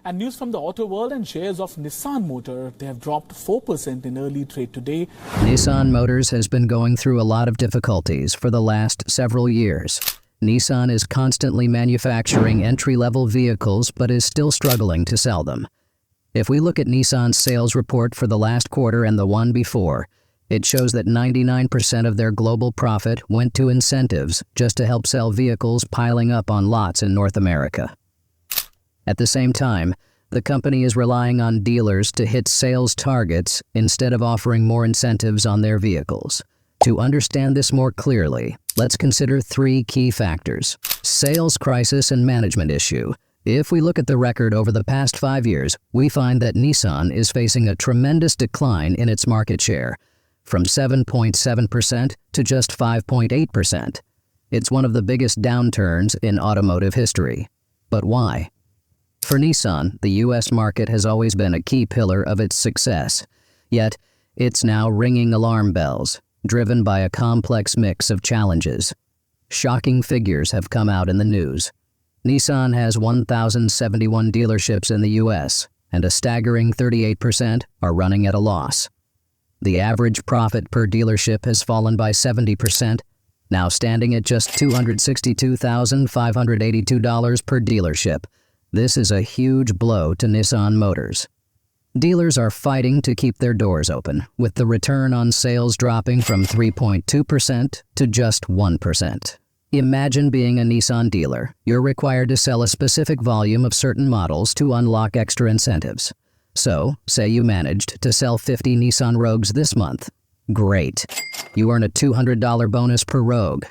And news from the auto world and shares of Nissan Motor, they have dropped 4% in early trade today. Nissan Motors has been going through a lot of difficulties for the last several years. Nissan is constantly manufacturing entry-level vehicles but is still struggling to sell them. If we look at Nissan's sales report for the last quarter and the one before, it shows that 99% of their global profit went to incentives just to help sell vehicles piling up on lots in North America. At the same time, the company is relying on dealers to hit sales targets instead of offering more incentives on their vehicles. To understand this more clearly, let's consider three key factors: sales crisis and management issue. If we look at the record over the past 5 years, we find that Nissan is facing a tremendous decline in its market share, from 7.7% to just 5.8%. It's one of the biggest downturns in automotive history. But why? For Nissan, the U.S. market has always been a key pillar of its success. Yet, it's now ringing alarm bells, driven by a complex mix of challenges. Shocking figures have come out in the news. Nissan has 1,071 dealerships in the U.S., and a staggering 38% are running at a loss. The average profit per dealership has fallen by 70%, now standing at just $262,582 per dealership. This is a huge blow to Nissan Motors. Dealers are fighting to keep their doors open, with the return on sales dropping from 3.2% to just 1%. Imagine being a Nissan dealer. You're required to sell a specific volume of certain models to unlock extra incentives. So, say you managed to sell 50 Nissan Rogues this month. Great. You earn a $200 bonus per Rogue.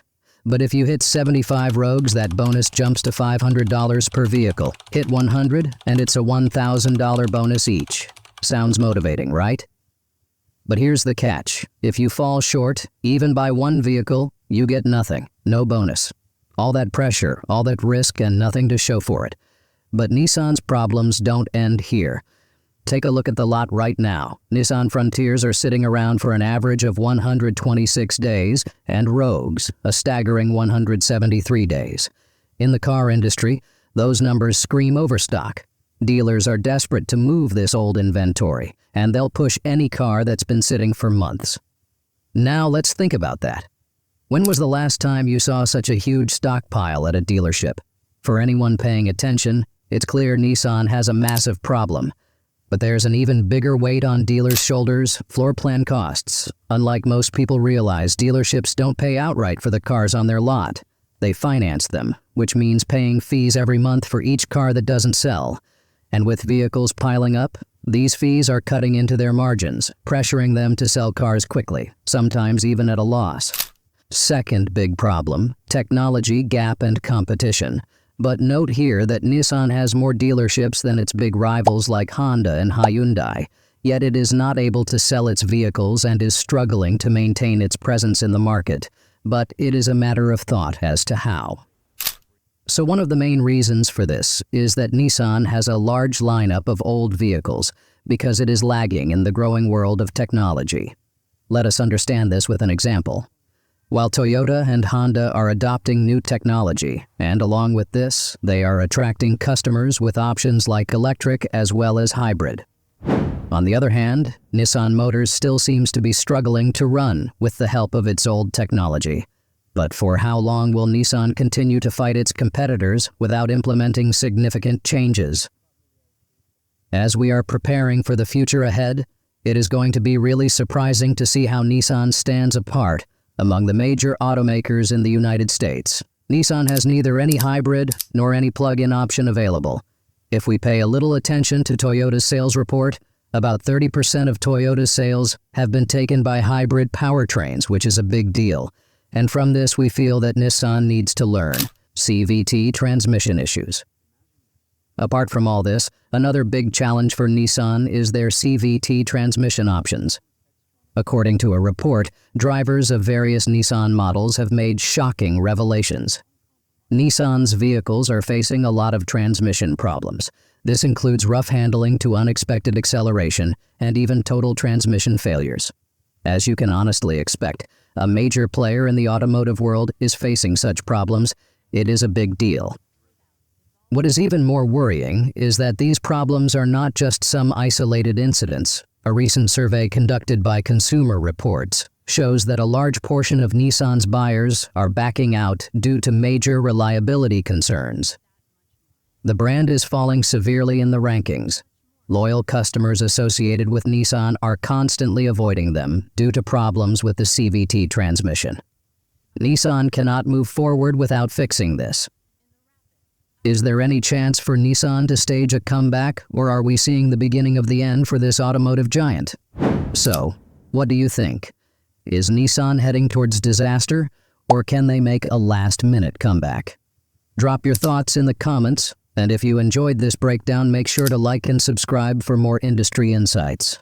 But if you hit 75 Rogues, that bonus jumps to $500 per vehicle. Hit 100, and it's a $1,000 bonus each. Sounds motivating, right? But here's the catch. If you fall short, even by one vehicle, you get nothing, no bonus. All that pressure, all that risk, and nothing to show for it. But Nissan's problems don't end here. Take a look at the lot right now. Nissan Frontiers are sitting around for an average of 126 days, and Rogues, a staggering 173 days. In the car industry, those numbers scream overstock. Dealers are desperate to move this old inventory, and they'll push any car that's been sitting for months. Now let's think about that. When was the last time you saw such a huge stockpile at a dealership? For anyone paying attention, it's clear Nissan has a massive problem. But there's an even bigger weight on dealers' shoulders: floor plan costs. Unlike most people realize, dealerships don't pay outright for the cars on their lot. They finance them, which means paying fees every month for each car that doesn't sell. And with vehicles piling up, these fees are cutting into their margins, pressuring them to sell cars quickly, sometimes even at a loss. Second big problem: technology gap and competition. But note here that Nissan has more dealerships than its big rivals like Honda and Hyundai, yet it is not able to sell its vehicles and is struggling to maintain its presence in the market. But it is a matter of thought as to how. So one of the main reasons for this is that Nissan has a large lineup of old vehicles because it is lagging in the growing world of technology. Let us understand this with an example. While Toyota and Honda are adopting new technology, and along with this, they are attracting customers with options like electric as well as hybrid. On the other hand, Nissan Motors still seems to be struggling to run with the help of its old technology. But for how long will Nissan continue to fight its competitors without implementing significant changes? As we are preparing for the future ahead, it is going to be really surprising to see how Nissan stands apart among the major automakers in the United States. Nissan has neither any hybrid nor any plug-in option available. If we pay a little attention to Toyota's sales report, about 30% of Toyota's sales have been taken by hybrid powertrains, which is a big deal. And from this, we feel that Nissan needs to learn CVT transmission issues. Apart from all this, another big challenge for Nissan is their CVT transmission options. According to a report, drivers of various Nissan models have made shocking revelations. Nissan's vehicles are facing a lot of transmission problems. This includes rough handling to unexpected acceleration and even total transmission failures. As you can honestly expect, a major player in the automotive world is facing such problems. It is a big deal. What is even more worrying is that these problems are not just some isolated incidents. A recent survey conducted by Consumer Reports shows that a large portion of Nissan's buyers are backing out due to major reliability concerns. The brand is falling severely in the rankings. Loyal customers associated with Nissan are constantly avoiding them due to problems with the CVT transmission. Nissan cannot move forward without fixing this. Is there any chance for Nissan to stage a comeback, or are we seeing the beginning of the end for this automotive giant? So, what do you think? Is Nissan heading towards disaster, or can they make a last-minute comeback? Drop your thoughts in the comments, and if you enjoyed this breakdown, make sure to like and subscribe for more industry insights.